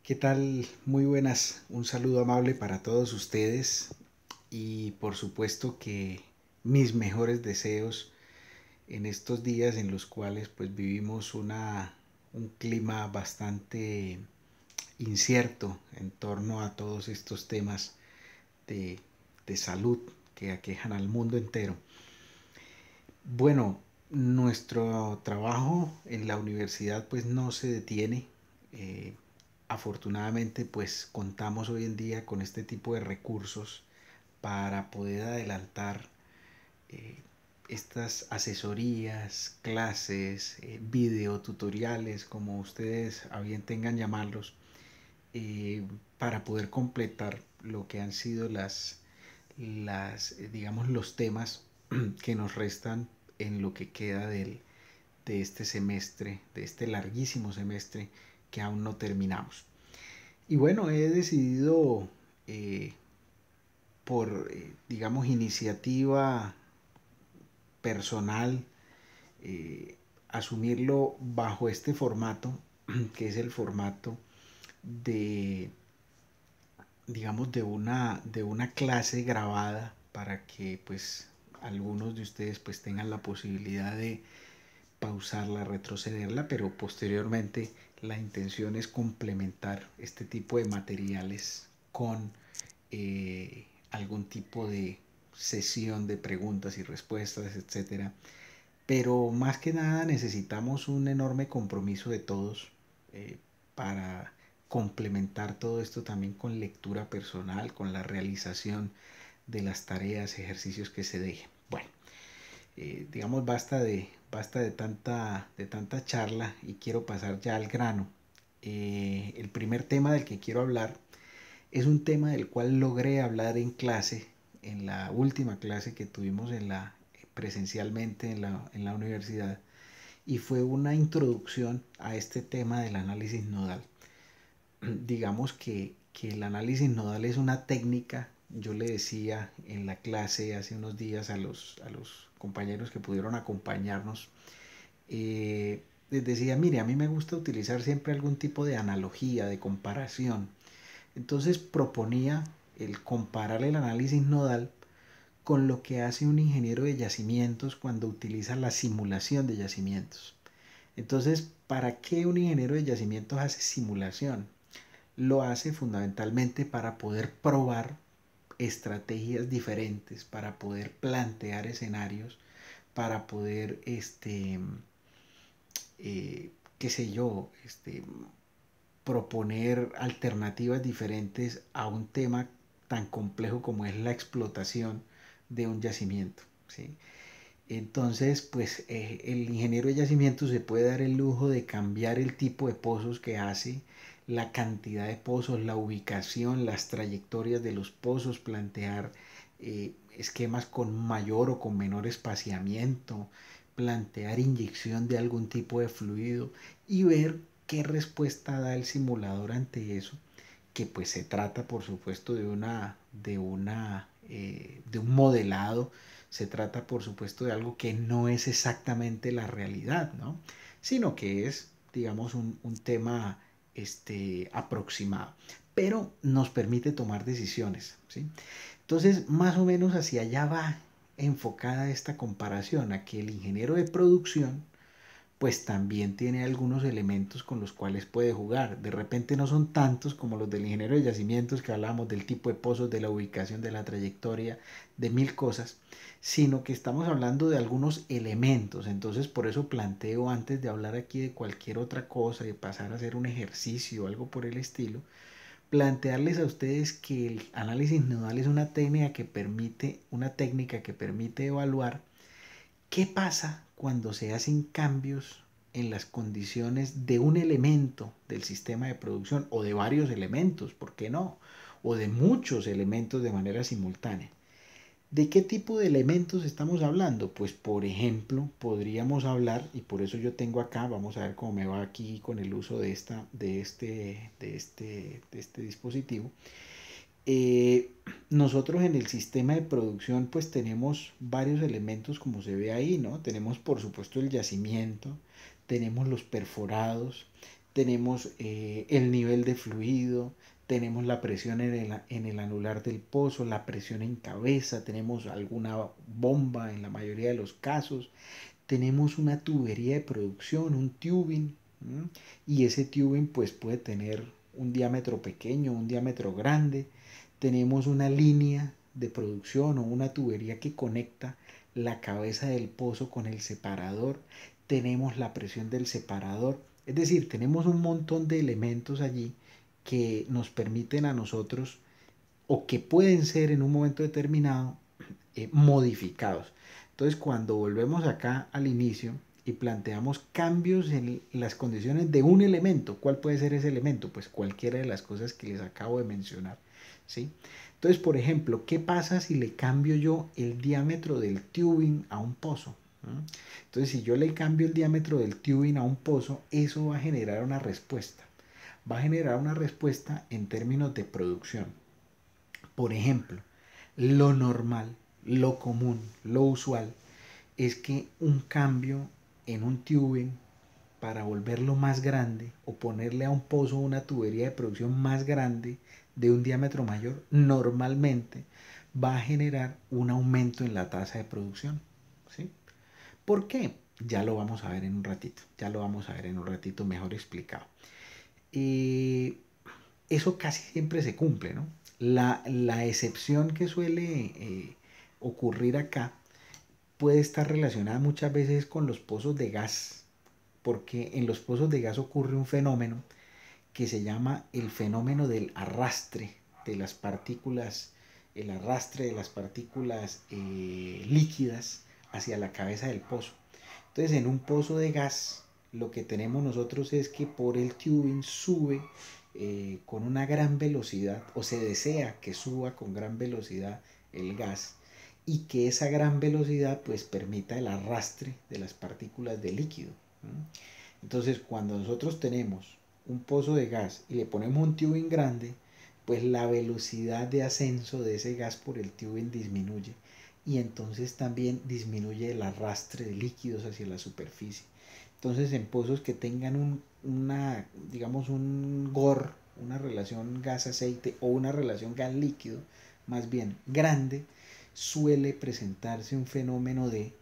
¿Qué tal? Muy buenas. Un saludo amable para todos ustedes y por supuesto que mis mejores deseos en estos días en los cuales pues vivimos un clima bastante incierto en torno a todos estos temas de, de salud que aquejan al mundo entero. Bueno, nuestro trabajo en la universidad pues no se detiene. Eh, Afortunadamente pues contamos hoy en día con este tipo de recursos para poder adelantar eh, estas asesorías, clases, videotutoriales, como ustedes a bien tengan llamarlos, eh, para poder completar lo que han sido digamos, los temas que nos restan en lo que queda de este semestre, de este larguísimo semestre que aún no terminamos. Y bueno, he decidido eh, digamos, iniciativa personal, eh, asumirlo bajo este formato, que es el formato de, digamos, de una clase grabada para que pues algunos de ustedes pues tengan la posibilidad de pausarla, retrocederla, pero posteriormente la intención es complementar este tipo de materiales con algún tipo de sesión de preguntas y respuestas, etcétera. Pero más que nada necesitamos un enorme compromiso de todos para complementar todo esto también con lectura personal, con la realización de las tareas, ejercicios que se dejen. Bueno, digamos, basta de tanta charla y quiero pasar ya al grano. El primer tema del que quiero hablar es un tema del cual logré hablar en clase, en la última clase que tuvimos presencialmente en la universidad, y fue una introducción a este tema del análisis nodal. Digamos que el análisis nodal es una técnica. Yo le decía en la clase hace unos días a los compañeros que pudieron acompañarnos, les decía, mire, a mí me gusta utilizar siempre algún tipo de analogía, de comparación. Entonces proponía el comparar el análisis nodal con lo que hace un ingeniero de yacimientos cuando utiliza la simulación de yacimientos. Entonces, ¿para qué un ingeniero de yacimientos hace simulación? Lo hace fundamentalmente para poder probar estrategias diferentes, para poder plantear escenarios, para poder, qué sé yo, proponer alternativas diferentes a un tema tan complejo como es la explotación de un yacimiento, ¿sí? Entonces, pues el ingeniero de yacimiento se puede dar el lujo de cambiar el tipo de pozos que hace, la cantidad de pozos, la ubicación, las trayectorias de los pozos, plantear esquemas con mayor o con menor espaciamiento, plantear inyección de algún tipo de fluido y ver qué respuesta da el simulador ante eso, que pues se trata por supuesto de un modelado. Se trata por supuesto de algo que no es exactamente la realidad, ¿no? Sino que es, digamos, un tema aproximado, pero nos permite tomar decisiones, ¿sí? Entonces, más o menos hacia allá va enfocada esta comparación, a que el ingeniero de producción pues también tiene algunos elementos con los cuales puede jugar. De repente no son tantos como los del ingeniero de yacimientos, que hablábamos del tipo de pozos, de la ubicación, de la trayectoria, de mil cosas, sino que estamos hablando de algunos elementos. Entonces por eso planteo, antes de hablar aquí de cualquier otra cosa, de pasar a hacer un ejercicio o algo por el estilo, plantearles a ustedes que el análisis nodal es una técnica que permite evaluar qué pasa cuando se hacen cambios en las condiciones de un elemento del sistema de producción, o de varios elementos, ¿por qué no? O de muchos elementos de manera simultánea. ¿De qué tipo de elementos estamos hablando? Pues por ejemplo, podríamos hablar, y por eso yo tengo acá, vamos a ver cómo me va aquí con el uso de este dispositivo. eh, Nosotros en el sistema de producción pues tenemos varios elementos, como se ve ahí, ¿no? Tenemos por supuesto el yacimiento, tenemos los perforados, tenemos el nivel de fluido, tenemos la presión en el anular del pozo, la presión en cabeza, tenemos alguna bomba en la mayoría de los casos, tenemos una tubería de producción, un tubing, ¿m? Y ese tubing pues puede tener un diámetro pequeño, un diámetro grande. Tenemos una línea de producción o una tubería que conecta la cabeza del pozo con el separador. Tenemos la presión del separador. Es decir, tenemos un montón de elementos allí que nos permiten a nosotros o que pueden ser en un momento determinado modificados. Entonces, cuando volvemos acá al inicio y planteamos cambios en las condiciones de un elemento, ¿cuál puede ser ese elemento? Pues cualquiera de las cosas que les acabo de mencionar, ¿sí? Entonces, por ejemplo, ¿qué pasa si le cambio yo el diámetro del tubing a un pozo? Entonces, si yo le cambio el diámetro del tubing a un pozo, eso va a generar una respuesta. Va a generar una respuesta en términos de producción. Por ejemplo, lo normal, lo común, lo usual es que un cambio en un tubing para volverlo más grande o ponerle a un pozo una tubería de producción más grande de un diámetro mayor, normalmente va a generar un aumento en la tasa de producción. ¿Sí? ¿Por qué? Ya lo vamos a ver en un ratito, ya lo vamos a ver en un ratito mejor explicado. Eso casi siempre se cumple, ¿no? La excepción que suele ocurrir acá puede estar relacionada muchas veces con los pozos de gas, porque en los pozos de gas ocurre un fenómeno que se llama el fenómeno del arrastre de las partículas, el arrastre de las partículas líquidas hacia la cabeza del pozo. Entonces, en un pozo de gas, lo que tenemos nosotros es que por el tubing sube con una gran velocidad, o se desea que suba con gran velocidad el gas, y que esa gran velocidad pues permita el arrastre de las partículas de líquido. Entonces, cuando nosotros tenemos un pozo de gas y le ponemos un tubing grande, pues la velocidad de ascenso de ese gas por el tubing disminuye, y entonces también disminuye el arrastre de líquidos hacia la superficie. Entonces, en pozos que tengan digamos, un GOR, una relación gas-aceite o una relación gas-líquido, más bien grande, suele presentarse un fenómeno de,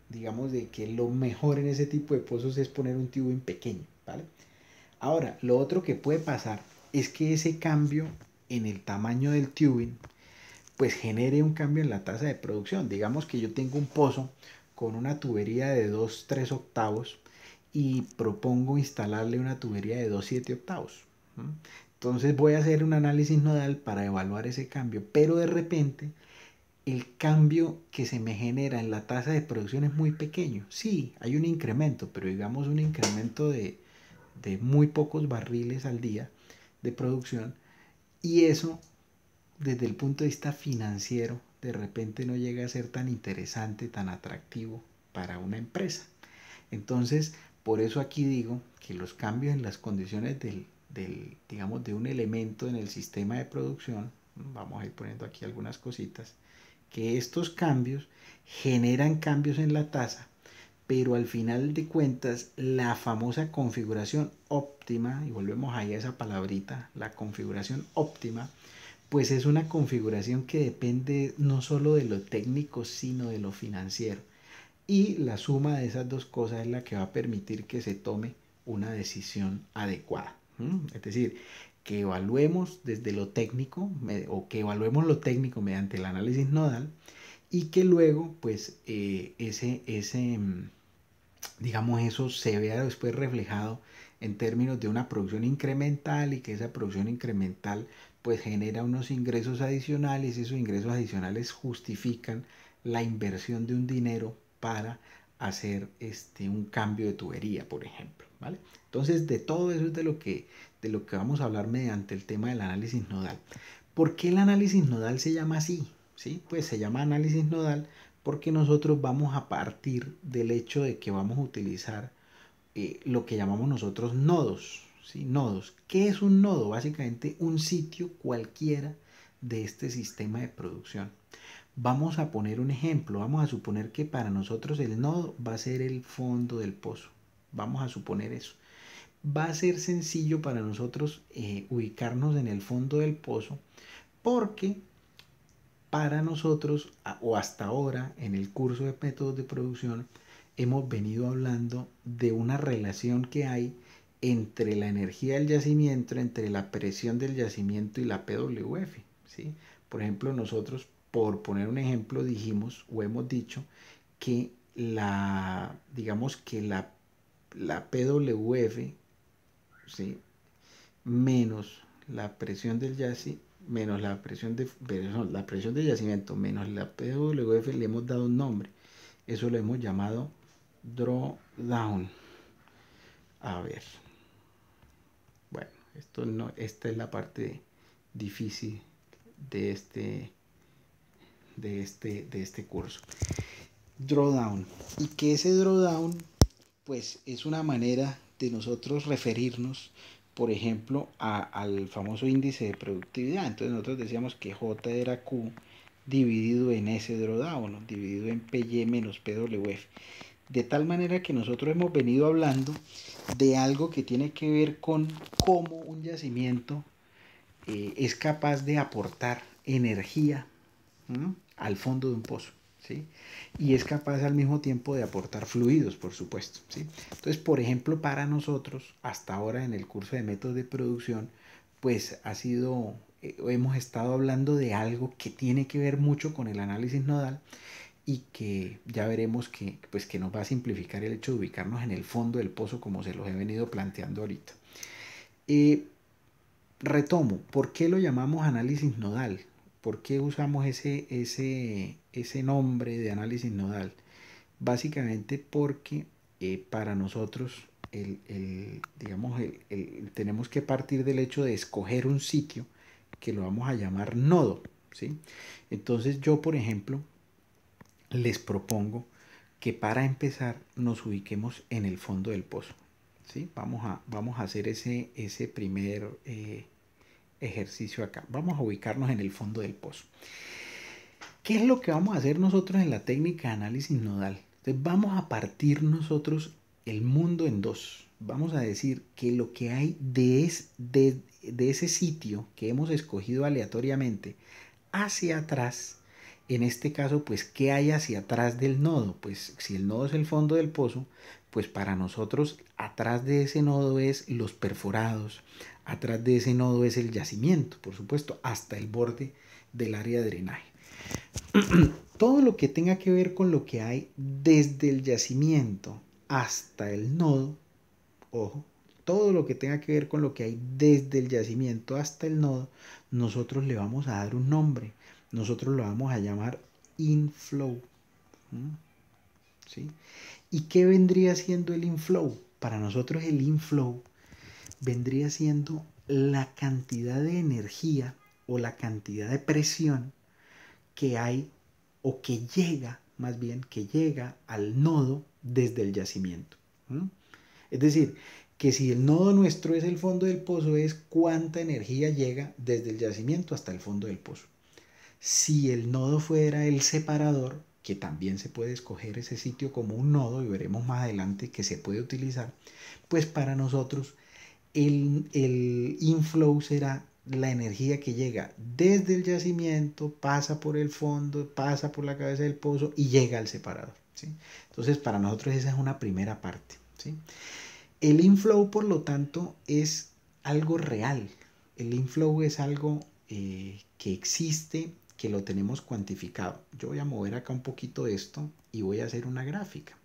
digamos, de que lo mejor en ese tipo de pozos es poner un tubing pequeño, ¿vale? Ahora, lo otro que puede pasar es que ese cambio en el tamaño del tubing pues genere un cambio en la tasa de producción. Digamos que yo tengo un pozo con una tubería de 2,3 octavos y propongo instalarle una tubería de 2,7 octavos. Entonces voy a hacer un análisis nodal para evaluar ese cambio, pero de repente el cambio que se me genera en la tasa de producción es muy pequeño. Sí, hay un incremento, pero digamos un incremento de muy pocos barriles al día de producción, y eso desde el punto de vista financiero de repente no llega a ser tan interesante, tan atractivo para una empresa. Entonces, por eso aquí digo que los cambios en las condiciones digamos, de un elemento en el sistema de producción, vamos a ir poniendo aquí algunas cositas, que estos cambios generan cambios en la tasa, pero al final de cuentas la famosa configuración óptima, y volvemos ahí a esa palabrita, la configuración óptima, pues es una configuración que depende no solo de lo técnico, sino de lo financiero. Y la suma de esas dos cosas es la que va a permitir que se tome una decisión adecuada. Es decir, que evaluemos desde lo técnico o que evaluemos lo técnico mediante el análisis nodal, y que luego pues digamos, eso se vea después reflejado en términos de una producción incremental, y que esa producción incremental pues genera unos ingresos adicionales, y esos ingresos adicionales justifican la inversión de un dinero para hacer un cambio de tubería, por ejemplo, ¿vale? Entonces, de todo eso es de lo que vamos a hablar mediante el tema del análisis nodal. ¿Por qué el análisis nodal se llama así? ¿Sí? Pues se llama análisis nodal porque nosotros vamos a partir del hecho de que vamos a utilizar lo que llamamos nosotros nodos. ¿Sí? Nodos. ¿Qué es un nodo? Básicamente un sitio cualquiera de este sistema de producción. Vamos a poner un ejemplo. Vamos a suponer que para nosotros el nodo va a ser el fondo del pozo. Vamos a suponer eso. va a ser sencillo para nosotros ubicarnos en el fondo del pozo, porque para nosotros, o hasta ahora en el curso de métodos de producción, hemos venido hablando de una relación que hay entre la energía del yacimiento, entre la presión del yacimiento y la PWF, ¿sí? Por ejemplo, nosotros, por poner un ejemplo, dijimos o hemos dicho que digamos que la PWF, ¿sí? Menos la presión del yacimiento, menos la presión del yacimiento, menos la PWF, le hemos dado un nombre. Eso lo hemos llamado drawdown. A ver. Bueno, esto no, esta es la parte difícil de este curso. Drawdown. Y que ese drawdown, pues, es una manera de nosotros referirnos, por ejemplo, al famoso índice de productividad. Entonces nosotros decíamos que J era Q dividido en S drawdown, ¿no? Dividido en PY menos PWF. De tal manera que nosotros hemos venido hablando de algo que tiene que ver con cómo un yacimiento es capaz de aportar energía al fondo de un pozo, ¿sí? Y es capaz al mismo tiempo de aportar fluidos, por supuesto, ¿sí? Entonces, por ejemplo, para nosotros, hasta ahora en el curso de métodos de producción, pues hemos estado hablando de algo que tiene que ver mucho con el análisis nodal, y que ya veremos pues, que nos va a simplificar el hecho de ubicarnos en el fondo del pozo, como se los he venido planteando ahorita. Retomo, ¿por qué lo llamamos análisis nodal? ¿Por qué usamos ese nombre de análisis nodal? Básicamente porque para nosotros digamos, tenemos que partir del hecho de escoger un sitio que lo vamos a llamar nodo, ¿sí? Entonces yo, por ejemplo, les propongo que para empezar nos ubiquemos en el fondo del pozo, ¿sí? Vamos a hacer ese primer ejercicio acá. Vamos a ubicarnos en el fondo del pozo. ¿Qué es lo que vamos a hacer nosotros en la técnica de análisis nodal? Entonces vamos a partir nosotros el mundo en dos. Vamos a decir que lo que hay de ese sitio que hemos escogido aleatoriamente hacia atrás, en este caso, pues, ¿qué hay hacia atrás del nodo? Pues si el nodo es el fondo del pozo, pues para nosotros atrás de ese nodo es los perforados, atrás de ese nodo es el yacimiento, por supuesto, hasta el borde del área de drenaje. Todo lo que tenga que ver con lo que hay desde el yacimiento hasta el nodo, ojo, todo lo que tenga que ver con lo que hay desde el yacimiento hasta el nodo, nosotros le vamos a dar un nombre. Nosotros lo vamos a llamar inflow. ¿Sí? ¿Y qué vendría siendo el inflow? Para nosotros el inflow vendría siendo la cantidad de energía o la cantidad de presión que hay, o que llega, más bien, que llega al nodo desde el yacimiento. Es decir, que si el nodo nuestro es el fondo del pozo, es cuánta energía llega desde el yacimiento hasta el fondo del pozo. Si el nodo fuera el separador, que también se puede escoger ese sitio como un nodo, y veremos más adelante que se puede utilizar, pues para nosotros el inflow será la energía que llega desde el yacimiento, pasa por el fondo, pasa por la cabeza del pozo y llega al separador, ¿sí? Entonces para nosotros esa es una primera parte, ¿sí? El inflow, por lo tanto, es algo real. El inflow es algo que existe, que lo tenemos cuantificado. Yo voy a mover acá un poquito esto y voy a hacer una gráfica.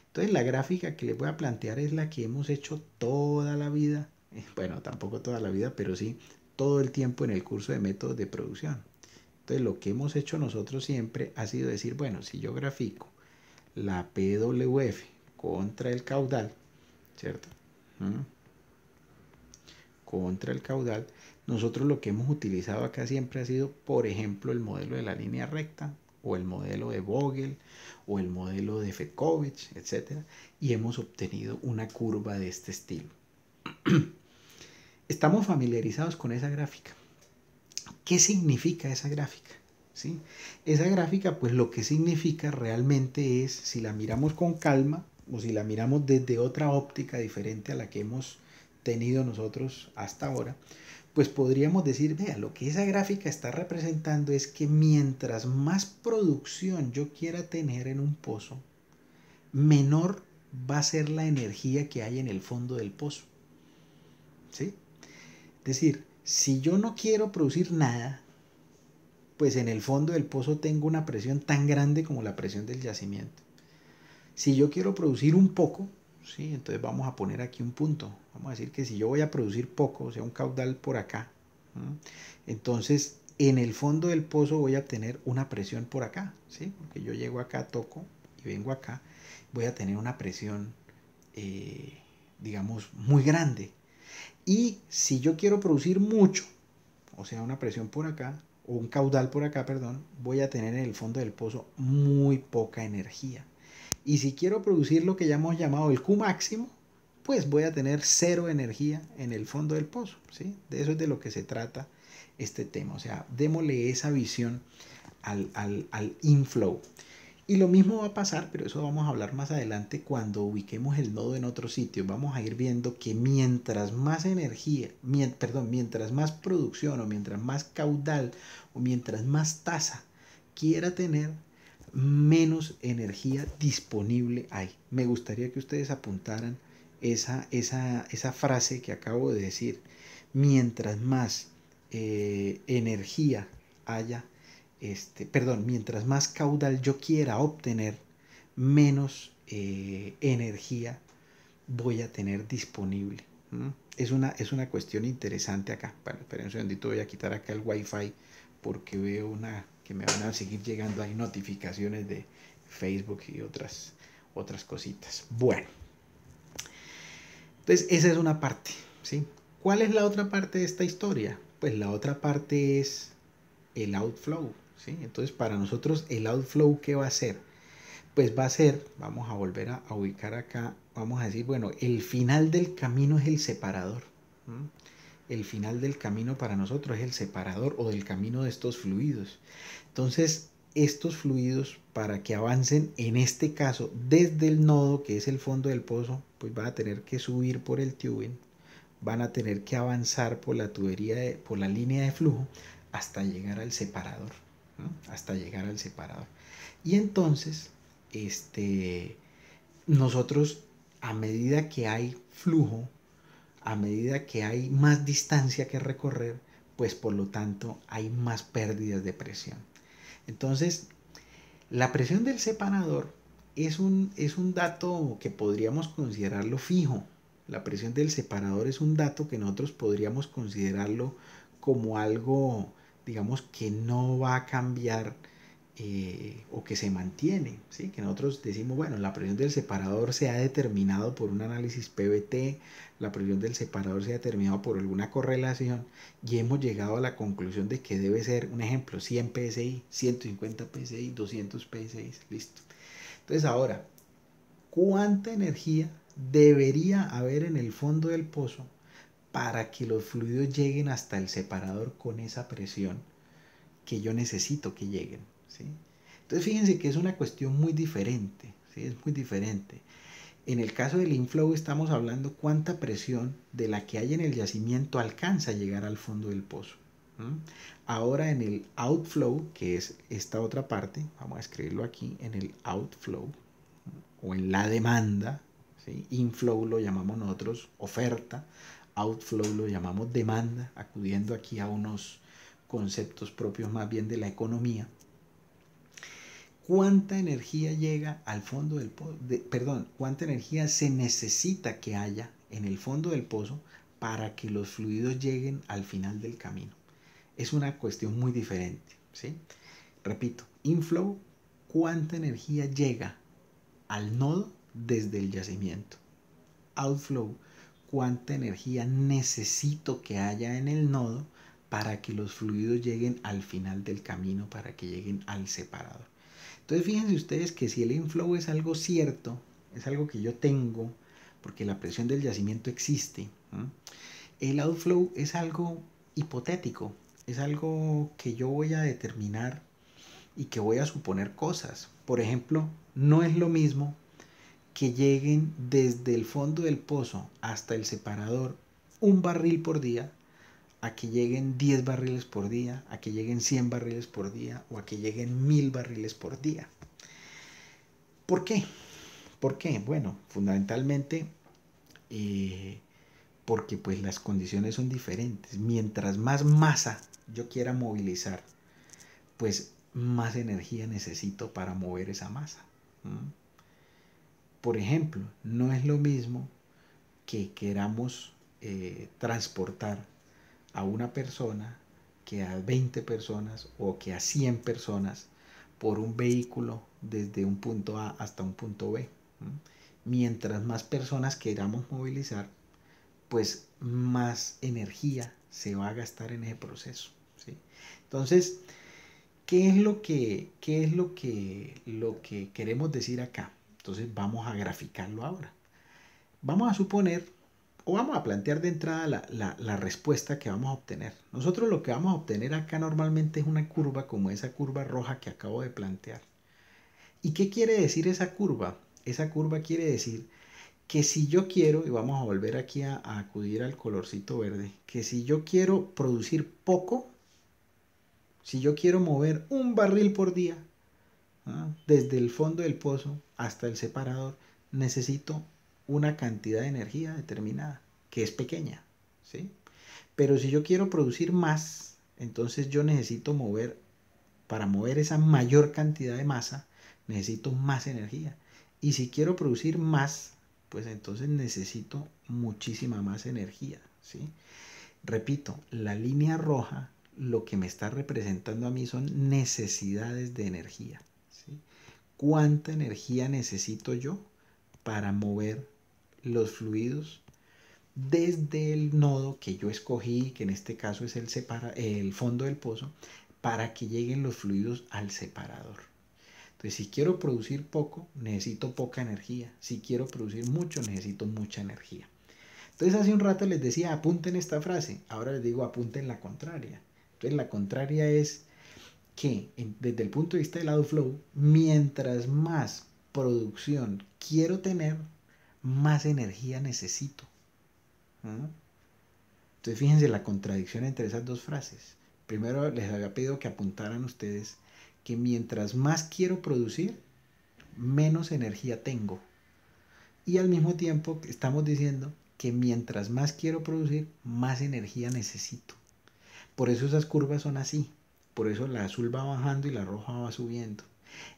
Entonces la gráfica que les voy a plantear es la que hemos hecho toda la vida. Bueno, tampoco toda la vida, pero sí todo el tiempo en el curso de métodos de producción. Entonces lo que hemos hecho nosotros siempre ha sido decir, bueno, si yo grafico la PWF contra el caudal, ¿cierto? Contra el caudal, nosotros lo que hemos utilizado acá siempre ha sido, por ejemplo, el modelo de la línea recta, o el modelo de Vogel, o el modelo de Fedkovich, etc. Y hemos obtenido una curva de este estilo. Estamos familiarizados con esa gráfica. ¿Qué significa esa gráfica? ¿Sí? Esa gráfica, pues lo que significa realmente es, si la miramos con calma, o si la miramos desde otra óptica diferente a la que hemos tenido nosotros hasta ahora, pues podríamos decir, vea, lo que esa gráfica está representando es que mientras más producción yo quiera tener en un pozo, menor va a ser la energía que hay en el fondo del pozo. ¿Sí? Es decir, si yo no quiero producir nada, pues en el fondo del pozo tengo una presión tan grande como la presión del yacimiento. Si yo quiero producir un poco, ¿sí? Entonces vamos a poner aquí un punto. Vamos a decir que si yo voy a producir poco, o sea, un caudal por acá, entonces en el fondo del pozo voy a obtener una presión por acá, ¿sí? Porque yo llego acá, toco y vengo acá, voy a tener una presión, digamos, muy grande. Y si yo quiero producir mucho, o sea, una presión por acá, o un caudal por acá, perdón, voy a tener en el fondo del pozo muy poca energía. Y si quiero producir lo que ya hemos llamado el Q máximo, pues voy a tener cero energía en el fondo del pozo, ¿sí? De eso es de lo que se trata este tema. O sea, démosle esa visión al inflow. Y lo mismo va a pasar, pero eso vamos a hablar más adelante cuando ubiquemos el nodo en otro sitio. Vamos a ir viendo que mientras más energía, mientras más producción o mientras más caudal o mientras más tasa quiera tener, menos energía disponible hay. Me gustaría que ustedes apuntaran esa frase que acabo de decir. Mientras más energía haya, mientras más caudal yo quiera obtener, menos energía voy a tener disponible. Es una cuestión interesante acá. Bueno, esperen un segundito, voy a quitar acá el wifi porque veo que me van a seguir llegando ahí notificaciones de Facebook y otras cositas. Bueno, entonces esa es una parte, ¿sí? ¿Cuál es la otra parte de esta historia? Pues la otra parte es el outflow, ¿sí? Entonces para nosotros el outflow, ¿qué va a ser? Pues va a ser, vamos a volver a ubicar acá, vamos a decir, bueno, el final del camino es el separador. El final del camino para nosotros es el separador o del camino de estos fluidos. Entonces, estos fluidos, para que avancen, en este caso, desde el nodo, que es el fondo del pozo, pues van a tener que subir por el tubing, van a tener que avanzar por la tubería, por la línea de flujo, hasta llegar al separador, ¿no? Hasta llegar al separador. Y entonces, nosotros, a medida que hay flujo, a medida que hay más distancia que recorrer, pues por lo tanto hay más pérdidas de presión. Entonces, la presión del separador es un dato que podríamos considerarlo fijo. La presión del separador es un dato que nosotros podríamos considerarlo como algo, digamos, que no va a cambiar o que se mantiene, ¿sí? Que nosotros decimos, bueno, la presión del separador se ha determinado por un análisis PVT, la presión del separador se ha determinado por alguna correlación y hemos llegado a la conclusión de que debe ser, un ejemplo, 100 PSI, 150 PSI, 200 PSI, listo. Entonces ahora, ¿cuánta energía debería haber en el fondo del pozo para que los fluidos lleguen hasta el separador con esa presión que yo necesito que lleguen? ¿Sí? Entonces fíjense que es una cuestión muy diferente, ¿sí? Es muy diferente. En el caso del inflow estamos hablando cuánta presión de la que hay en el yacimiento alcanza a llegar al fondo del pozo. Ahora en el outflow, que es esta otra parte, vamos a escribirlo aquí, en el outflow o en la demanda, ¿sí? Inflow lo llamamos nosotros oferta, outflow lo llamamos demanda, acudiendo aquí a unos conceptos propios más bien de la economía. ¿Cuánta energía llega al fondo del pozo? ¿Cuánta energía se necesita que haya en el fondo del pozo para que los fluidos lleguen al final del camino? Es una cuestión muy diferente, ¿sí? Repito, inflow, ¿cuánta energía llega al nodo desde el yacimiento? Outflow, ¿cuánta energía necesito que haya en el nodo para que los fluidos lleguen al final del camino, para que lleguen al separador? Entonces fíjense ustedes que si el inflow es algo cierto, es algo que yo tengo, porque la presión del yacimiento existe, el outflow es algo hipotético, es algo que yo voy a determinar y que voy a suponer cosas. Por ejemplo, no es lo mismo que lleguen desde el fondo del pozo hasta el separador un barril por día, a que lleguen 10 barriles por día, a que lleguen 100 barriles por día o a que lleguen 1000 barriles por día. ¿Por qué? ¿Por qué? Bueno, fundamentalmente porque pues las condiciones son diferentes. Mientras más masa yo quiera movilizar, pues más energía necesito para mover esa masa. Por ejemplo, no es lo mismo que queramos transportar a una persona que a 20 personas o que a 100 personas por un vehículo desde un punto A hasta un punto B. Mientras más personas queramos movilizar, pues más energía se va a gastar en ese proceso, ¿sí? Entonces, qué es lo que queremos decir acá? Entonces vamos a graficarlo ahora. Vamos a suponer o vamos a plantear de entrada la respuesta que vamos a obtener. Nosotros lo que vamos a obtener acá normalmente es una curva como esa curva roja que acabo de plantear. ¿Y qué quiere decir esa curva? Esa curva quiere decir que si yo quiero, y vamos a volver aquí a acudir al colorcito verde, que si yo quiero producir poco, si yo quiero mover un barril por día, desde el fondo del pozo hasta el separador, necesito una cantidad de energía determinada, que es pequeña, ¿sí? Pero si yo quiero producir más, entonces yo necesito mover, para mover esa mayor cantidad de masa, necesito más energía. Y si quiero producir más, pues entonces necesito muchísima más energía, ¿sí? Repito, la línea roja lo que me está representando a mí son necesidades de energía, ¿sí? ¿Cuánta energía necesito yo para mover los fluidos desde el nodo que yo escogí, que en este caso es el fondo del pozo, para que lleguen los fluidos al separador? Entonces, si quiero producir poco, necesito poca energía. Si quiero producir mucho, necesito mucha energía. Entonces, hace un rato les decía, apunten esta frase. Ahora les digo, apunten la contraria. Entonces, la contraria es que, desde el punto de vista del outflow, mientras más producción quiero tener, más energía necesito. Entonces, fíjense la contradicción entre esas dos frases. Primero, les había pedido que apuntaran ustedes que mientras más quiero producir, menos energía tengo. Y al mismo tiempo estamos diciendo que mientras más quiero producir, más energía necesito. Por eso esas curvas son así. Por eso la azul va bajando y la roja va subiendo.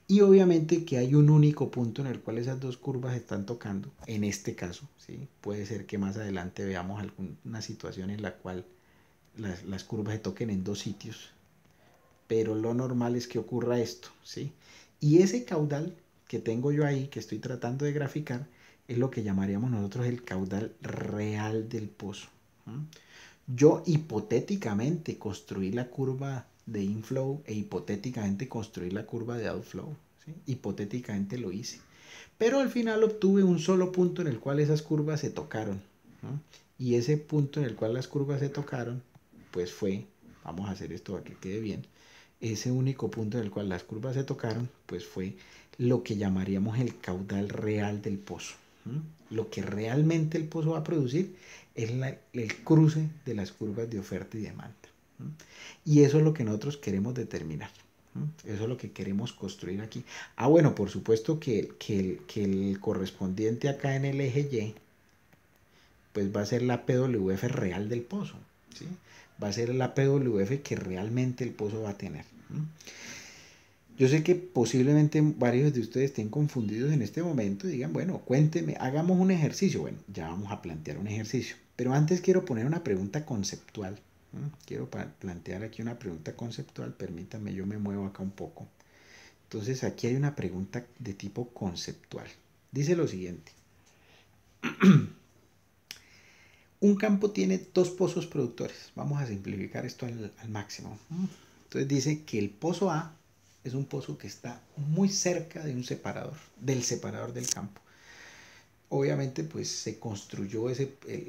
Y obviamente que hay un único punto en el cual esas dos curvas están tocando. En este caso, ¿sí? Puede ser que más adelante veamos alguna situación en la cual las curvas se toquen en dos sitios. Pero lo normal es que ocurra esto, ¿sí? Y ese caudal que tengo yo ahí, que estoy tratando de graficar, es lo que llamaríamos nosotros el caudal real del pozo. Yo hipotéticamente construí la curva de inflow e hipotéticamente construí la curva de outflow, ¿sí? Hipotéticamente lo hice. Pero al final obtuve un solo punto en el cual esas curvas se tocaron, ¿no? Y ese punto en el cual las curvas se tocaron, pues fue, vamos a hacer esto para que quede bien, ese único punto en el cual las curvas se tocaron, pues fue lo que llamaríamos el caudal real del pozo. Lo que realmente el pozo va a producir es el cruce de las curvas de oferta y demanda. Y eso es lo que nosotros queremos determinar. Eso es lo que queremos construir aquí. Ah, bueno, por supuesto que el correspondiente acá en el eje Y, pues va a ser la PWF real del pozo, ¿sí? Va a ser la PWF que realmente el pozo va a tener. Yo sé que posiblemente varios de ustedes estén confundidos en este momento y digan, bueno, cuénteme, hagamos un ejercicio. Bueno, ya vamos a plantear un ejercicio. Pero antes quiero poner una pregunta conceptual. Quiero plantear aquí una pregunta conceptual. Permítanme, yo me muevo acá un poco. Entonces aquí hay una pregunta de tipo conceptual. Dice lo siguiente. Un campo tiene dos pozos productores. Vamos a simplificar esto al máximo. Entonces dice que el pozo A es un pozo que está muy cerca de un separador, del separador del campo. Obviamente pues se construyó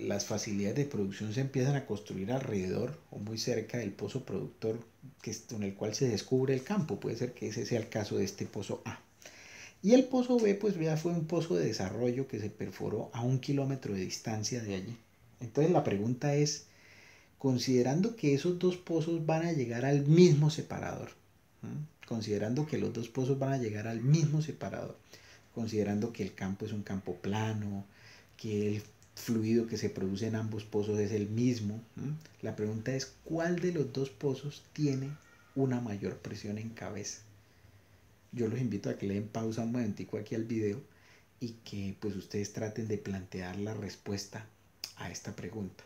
las facilidades de producción se empiezan a construir alrededor o muy cerca del pozo productor en el cual se descubre el campo. Puede ser que ese sea el caso de este pozo A. Y el pozo B pues ya fue un pozo de desarrollo que se perforó a 1 kilómetro de distancia de allí. Entonces la pregunta es, considerando que esos dos pozos van a llegar al mismo separador, considerando que los dos pozos van a llegar al mismo separador, considerando que el campo es un campo plano, que el fluido que se produce en ambos pozos es el mismo, la pregunta es, ¿cuál de los dos pozos tiene una mayor presión en cabeza? Yo los invito a que le den pausa un momentico aquí al video y que pues ustedes traten de plantear la respuesta a esta pregunta.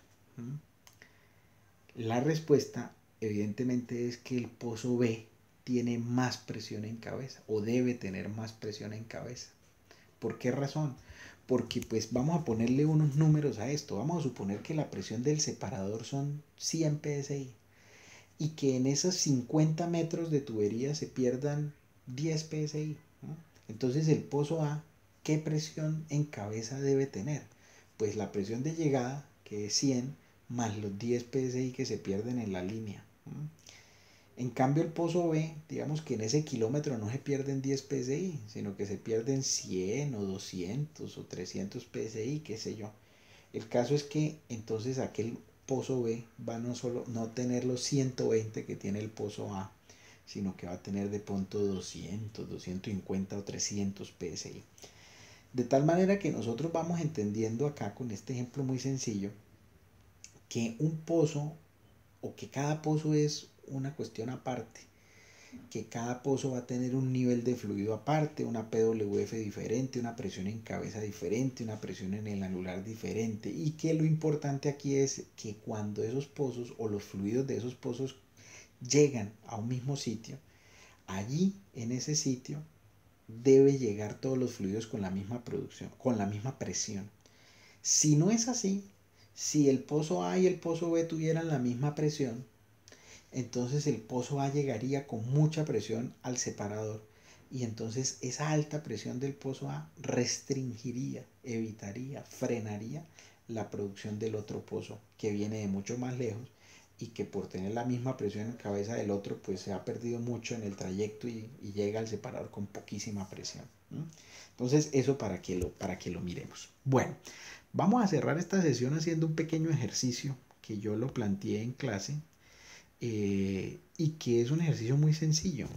La respuesta evidentemente es que el pozo B tiene más presión en cabeza o debe tener más presión en cabeza. ¿Por qué razón? Porque pues vamos a ponerle unos números a esto. Vamos a suponer que la presión del separador son 100 psi y que en esos 50 metros de tubería se pierdan 10 psi, ¿no? Entonces el pozo A, ¿qué presión en cabeza debe tener? Pues la presión de llegada, que es 100, más los 10 psi que se pierden en la línea, ¿no? En cambio el pozo B, digamos que en ese kilómetro no se pierden 10 psi, sino que se pierden 100 o 200 o 300 psi, qué sé yo. El caso es que entonces aquel pozo B va a no tener los 120 que tiene el pozo A, sino que va a tener de pronto 200, 250 o 300 psi. De tal manera que nosotros vamos entendiendo acá con este ejemplo muy sencillo que un pozo o que cada pozo es una cuestión aparte, que cada pozo va a tener un nivel de fluido aparte, una PWF diferente, una presión en cabeza diferente, una presión en el anular diferente, y que lo importante aquí es que cuando esos pozos o los fluidos de esos pozos llegan a un mismo sitio, allí en ese sitio debe llegar todos los fluidos con la misma producción, con la misma presión. Si no es así, si el pozo A y el pozo B tuvieran la misma presión, entonces el pozo A llegaría con mucha presión al separador y entonces esa alta presión del pozo A restringiría, evitaría, frenaría la producción del otro pozo que viene de mucho más lejos y que por tener la misma presión en cabeza del otro pues se ha perdido mucho en el trayecto y llega al separador con poquísima presión. Entonces eso para que lo miremos. Bueno, vamos a cerrar esta sesión haciendo un pequeño ejercicio que yo lo planteé en clase. Y que es un ejercicio muy sencillo.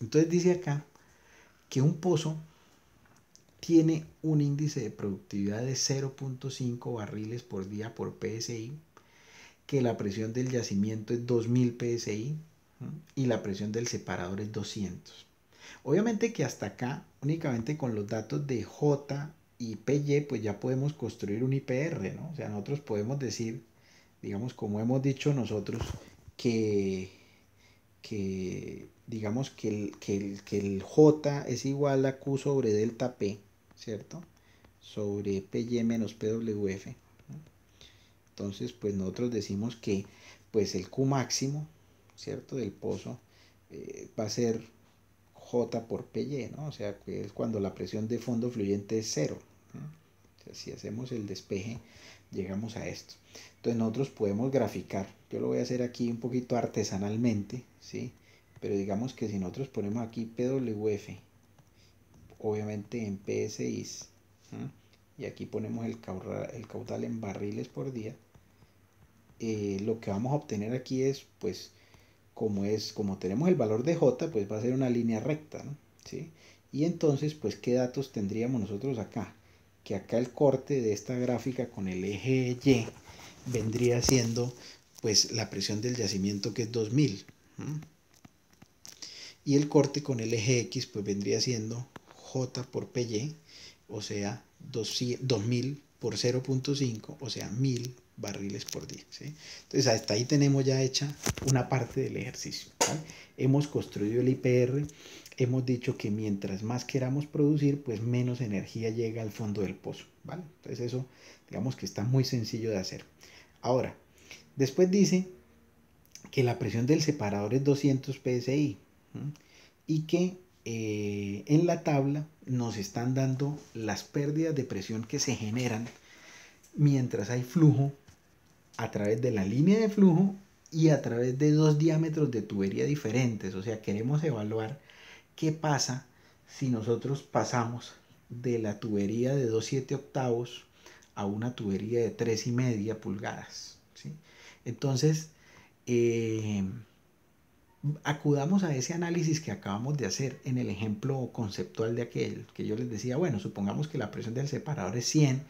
Entonces dice acá que un pozo tiene un índice de productividad de 0.5 barriles por día por PSI, que la presión del yacimiento es 2000 PSI y la presión del separador es 200. Obviamente que hasta acá, únicamente con los datos de J y PY, pues ya podemos construir un IPR, ¿no? O sea, nosotros podemos decir, digamos, como hemos dicho nosotros, que digamos que el J es igual a Q sobre delta P, ¿cierto? Sobre PY menos PWF. ¿No? Entonces, pues nosotros decimos que pues el Q máximo, ¿cierto? Del pozo va a ser J por PY, ¿no? O sea, que es cuando la presión de fondo fluyente es cero, ¿no? O sea, si hacemos el despeje, llegamos a esto. Entonces nosotros podemos graficar. Yo lo voy a hacer aquí un poquito artesanalmente, ¿sí? Pero digamos que si nosotros ponemos aquí PWF, obviamente en PSI, y aquí ponemos el caudal en barriles por día, lo que vamos a obtener aquí es, pues, como tenemos el valor de J, pues va a ser una línea recta, ¿no? ¿Sí? Y entonces, pues, ¿qué datos tendríamos nosotros acá? Que acá el corte de esta gráfica con el eje Y vendría siendo, pues, la presión del yacimiento que es 2000. Y el corte con el eje X, pues, vendría siendo J por PY, o sea, 2000 por 0.5, o sea, 1000 barriles por día, ¿sí? Entonces hasta ahí tenemos ya hecha una parte del ejercicio, ¿vale? Hemos construido el IPR, hemos dicho que mientras más queramos producir, pues menos energía llega al fondo del pozo, ¿vale? Entonces eso, digamos que está muy sencillo de hacer. Ahora, después dice que la presión del separador es 200 psi, ¿sí? Y que en la tabla nos están dando las pérdidas de presión que se generan mientras hay flujo a través de la línea de flujo y a través de dos diámetros de tubería diferentes. O sea, queremos evaluar qué pasa si nosotros pasamos de la tubería de 2,7 octavos a una tubería de 3,5 pulgadas, ¿sí? Entonces, eh, acudamos a ese análisis que acabamos de hacer en el ejemplo conceptual de aquel, que yo les decía, bueno, supongamos que la presión del separador es 100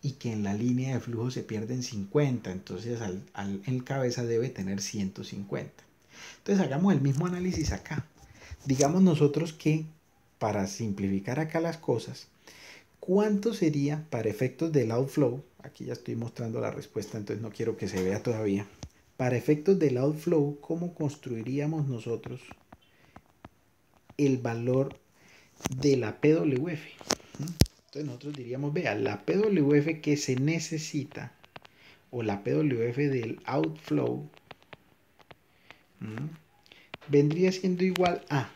y que en la línea de flujo se pierden 50, entonces en cabeza debe tener 150. Entonces hagamos el mismo análisis acá. Digamos nosotros que, para simplificar acá las cosas, ¿cuánto sería para efectos del outflow? Aquí ya estoy mostrando la respuesta, entonces no quiero que se vea todavía. Para efectos del outflow, ¿cómo construiríamos nosotros el valor de la PWF? Entonces nosotros diríamos, vea, la PWF que se necesita, o la PWF del outflow, vendría siendo igual a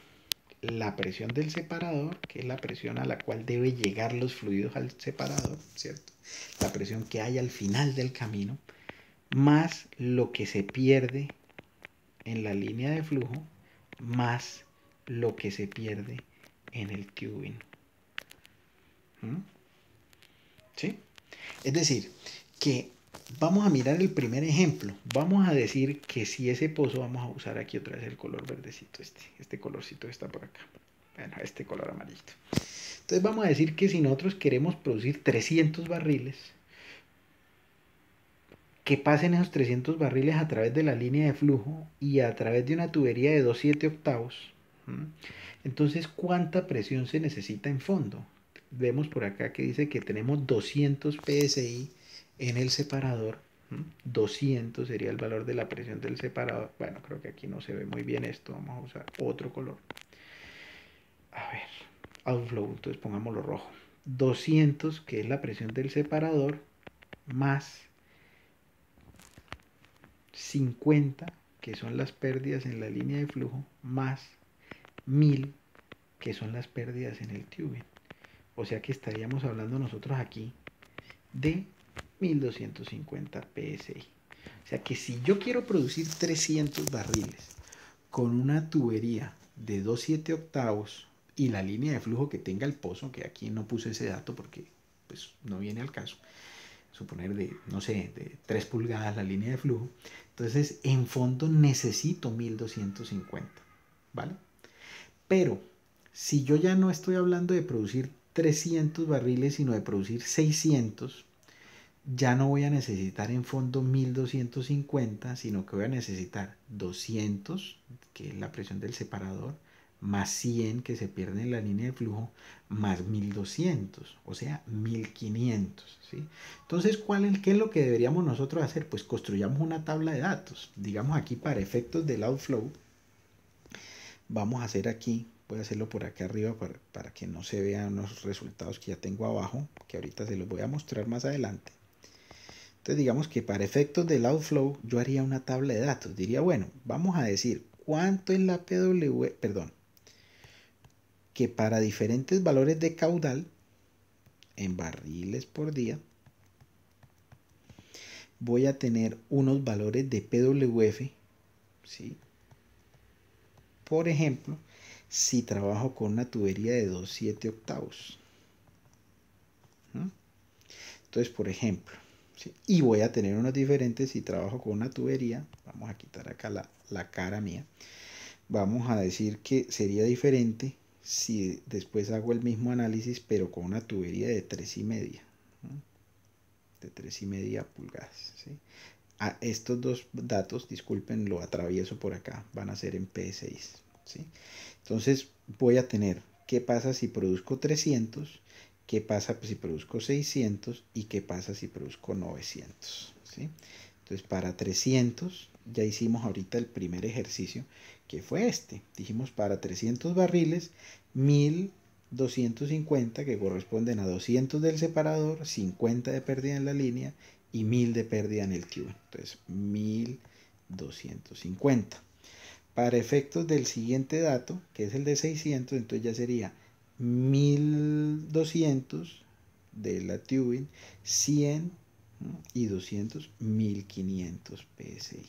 la presión del separador, que es la presión a la cual deben llegar los fluidos al separador, ¿cierto? La presión que hay al final del camino, más lo que se pierde en la línea de flujo, más lo que se pierde en el tubing. ¿Sí? Es decir, que vamos a mirar el primer ejemplo. Vamos a decir que si ese pozo, vamos a usar aquí otra vez el color verdecito, este colorcito que está por acá. Bueno, este color amarillito. Entonces vamos a decir que si nosotros queremos producir 300 barriles, que pasen esos 300 barriles a través de la línea de flujo y a través de una tubería de 2,7 octavos. Entonces, ¿cuánta presión se necesita en fondo? Vemos por acá que dice que tenemos 200 psi en el separador. 200 sería el valor de la presión del separador. Bueno, creo que aquí no se ve muy bien esto. Vamos a usar otro color. A ver, outflow, entonces pongámoslo rojo. 200, que es la presión del separador, más 50, que son las pérdidas en la línea de flujo, más 1000, que son las pérdidas en el tubing. O sea que estaríamos hablando nosotros aquí de 1250 psi. O sea que si yo quiero producir 300 barriles con una tubería de 2,7 octavos y la línea de flujo que tenga el pozo, que aquí no puse ese dato porque pues no viene al caso, suponer de, no sé, de 3 pulgadas la línea de flujo, entonces en fondo necesito 1250, ¿vale? Pero si yo ya no estoy hablando de producir 300 barriles, sino de producir 600, ya no voy a necesitar en fondo 1250, sino que voy a necesitar 200, que es la presión del separador, más 100 que se pierde en la línea de flujo, más 1200, o sea, 1500, ¿sí? Entonces, ¿qué es lo que deberíamos nosotros hacer? Pues construyamos una tabla de datos. Digamos aquí para efectos del outflow, vamos a hacer aquí, voy a hacerlo por acá arriba para que no se vean los resultados que ya tengo abajo, que ahorita se los voy a mostrar más adelante. Entonces digamos que para efectos del outflow yo haría una tabla de datos. Diría, bueno, vamos a decir cuánto es la que para diferentes valores de caudal en barriles por día voy a tener unos valores de PWF, ¿sí? Por ejemplo, si trabajo con una tubería de 2,7 octavos. Entonces, por ejemplo, ¿sí? Y voy a tener unos diferentes si trabajo con una tubería. Vamos a quitar acá la cara mía. Vamos a decir que sería diferente si después hago el mismo análisis, pero con una tubería de 3,5. De 3,5 pulgadas. ¿Sí? Estos dos datos, disculpen, lo atravieso por acá, van a ser en P6. ¿Sí? Entonces voy a tener qué pasa si produzco 300, qué pasa si produzco 600 y qué pasa si produzco 900. ¿Sí? Entonces para 300 ya hicimos ahorita el primer ejercicio, que fue este. Dijimos para 300 barriles, 1250, que corresponden a 200 del separador, 50 de pérdida en la línea y 1000 de pérdida en el tubing. Entonces 1250. Para efectos del siguiente dato, que es el de 600, entonces ya sería 1200 de la tubing, 100 y 200, 1500 psi.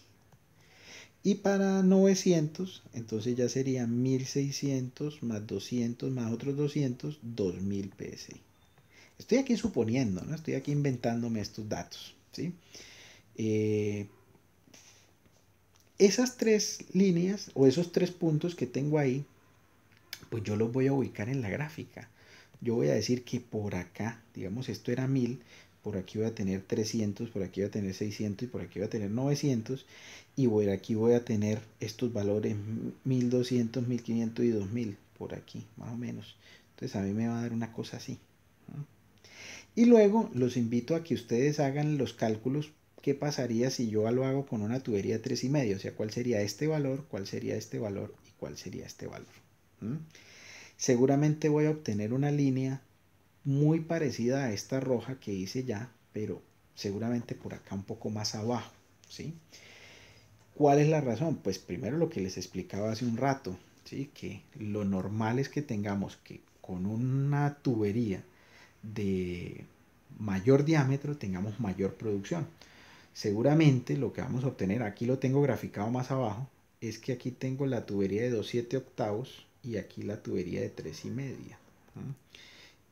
Y para 900, entonces ya sería 1600 más 200 más otros 200, 2000 psi. Estoy aquí suponiendo, ¿no? Estoy aquí inventándome estos datos, ¿sí? Eh, Esas tres líneas o esos tres puntos que tengo ahí, pues yo los voy a ubicar en la gráfica. Yo voy a decir que por acá, digamos, esto era 1000, por aquí voy a tener 300, por aquí voy a tener 600 y por aquí voy a tener 900. Y aquí voy a tener estos valores 1200, 1500 y 2000, por aquí, más o menos. Entonces a mí me va a dar una cosa así, ¿no? Y luego los invito a que ustedes hagan los cálculos. ¿Qué pasaría si yo lo hago con una tubería de 3,5? O sea, ¿cuál sería este valor? ¿Cuál sería este valor? ¿Y cuál sería este valor? ¿Mm? Seguramente voy a obtener una línea muy parecida a esta roja que hice ya, pero seguramente por acá un poco más abajo, ¿sí? ¿Cuál es la razón? Pues primero lo que les explicaba hace un rato, ¿sí? Que lo normal es que tengamos que con una tubería de mayor diámetro tengamos mayor producción. Seguramente lo que vamos a obtener, aquí lo tengo graficado más abajo, es que aquí tengo la tubería de 2,7 octavos y aquí la tubería de 3,5. ¿No?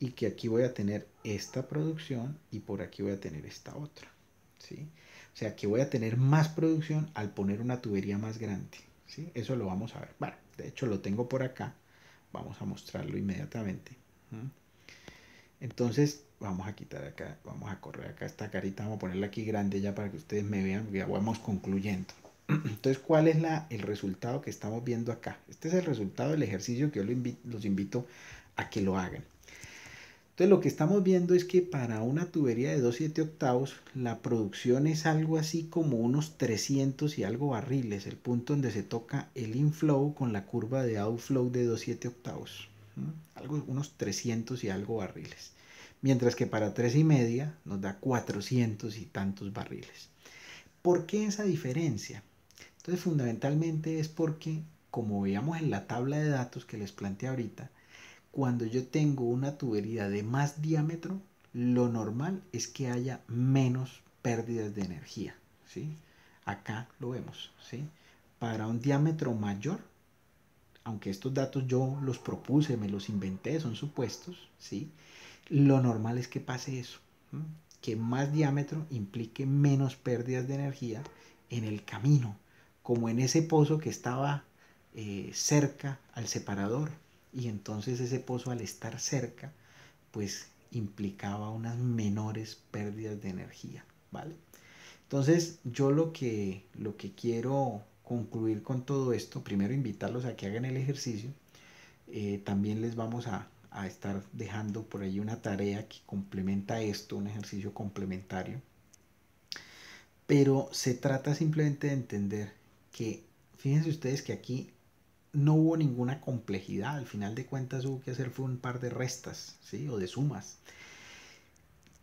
Y que aquí voy a tener esta producción y por aquí voy a tener esta otra, ¿sí? O sea que voy a tener más producción al poner una tubería más grande, ¿sí? Eso lo vamos a ver. Bueno, de hecho lo tengo por acá, vamos a mostrarlo inmediatamente. Entonces vamos a quitar acá, vamos a correr acá esta carita, vamos a ponerla aquí grande ya para que ustedes me vean, ya vamos concluyendo. Entonces, ¿cuál es el resultado que estamos viendo acá? Este es el resultado del ejercicio que yo los invito a que lo hagan. Entonces, lo que estamos viendo es que para una tubería de 2,7 octavos, la producción es algo así como unos 300 y algo barriles, el punto donde se toca el inflow con la curva de outflow de 2,7 octavos. Algo, unos 300 y algo barriles. Mientras que para 3,5 nos da 400 y tantos barriles. ¿Por qué esa diferencia? Entonces, fundamentalmente es porque, como veíamos en la tabla de datos que les planteé ahorita, cuando yo tengo una tubería de más diámetro, lo normal es que haya menos pérdidas de energía, ¿sí? Acá lo vemos, ¿sí? Para un diámetro mayor, aunque estos datos yo los propuse, me los inventé, son supuestos, ¿sí? Lo normal es que pase eso, ¿sí? Que más diámetro implique menos pérdidas de energía en el camino, como en ese pozo que estaba cerca al separador, y entonces ese pozo al estar cerca pues implicaba unas menores pérdidas de energía, ¿vale? Entonces yo lo que quiero concluir con todo esto, primero invitarlos a que hagan el ejercicio. También les vamos a estar dejando por ahí una tarea que complementa esto, un ejercicio complementario, pero se trata simplemente de entender que, fíjense ustedes que aquí no hubo ninguna complejidad, al final de cuentas hubo que hacer fue un par de restas, ¿sí? O de sumas.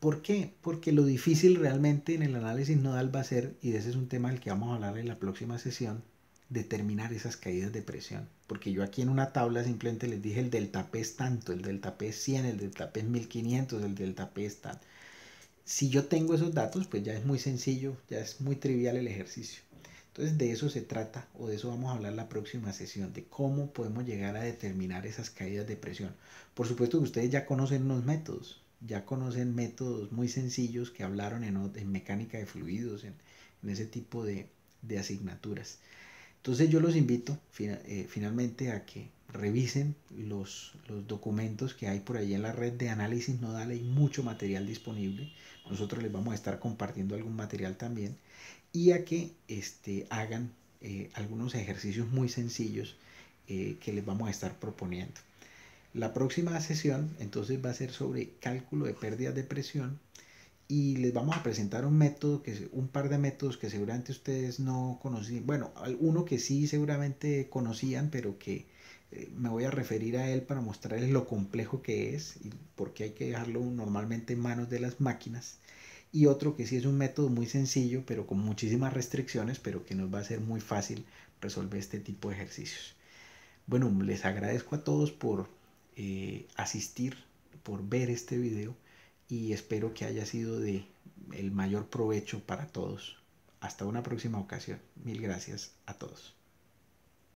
¿Por qué? Porque lo difícil realmente en el análisis nodal va a ser, y de ese es un tema del que vamos a hablar en la próxima sesión, determinar esas caídas de presión. Porque yo aquí en una tabla simplemente les dije el delta P es tanto, el delta P es 100, el delta P es 1500, el delta P es tal. Si yo tengo esos datos, pues ya es muy sencillo, ya es muy trivial el ejercicio. Entonces de eso se trata, o de eso vamos a hablar la próxima sesión, de cómo podemos llegar a determinar esas caídas de presión. Por supuesto que ustedes ya conocen unos métodos, ya conocen métodos muy sencillos que hablaron en mecánica de fluidos, en ese tipo de asignaturas. Entonces yo los invito finalmente a que revisen los documentos que hay por ahí en la red de análisis nodal. Hay mucho material disponible. Nosotros les vamos a estar compartiendo algún material también. Y a que hagan algunos ejercicios muy sencillos que les vamos a estar proponiendo. La próxima sesión entonces va a ser sobre cálculo de pérdidas de presión y les vamos a presentar un par de métodos que seguramente ustedes no conocían. Bueno, uno que sí seguramente conocían, pero que me voy a referir a él para mostrarles lo complejo que es y por qué hay que dejarlo normalmente en manos de las máquinas. Y otro que sí es un método muy sencillo, pero con muchísimas restricciones, pero que nos va a ser muy fácil resolver este tipo de ejercicios. Bueno, les agradezco a todos por asistir, por ver este video y espero que haya sido de el mayor provecho para todos. Hasta una próxima ocasión. Mil gracias a todos.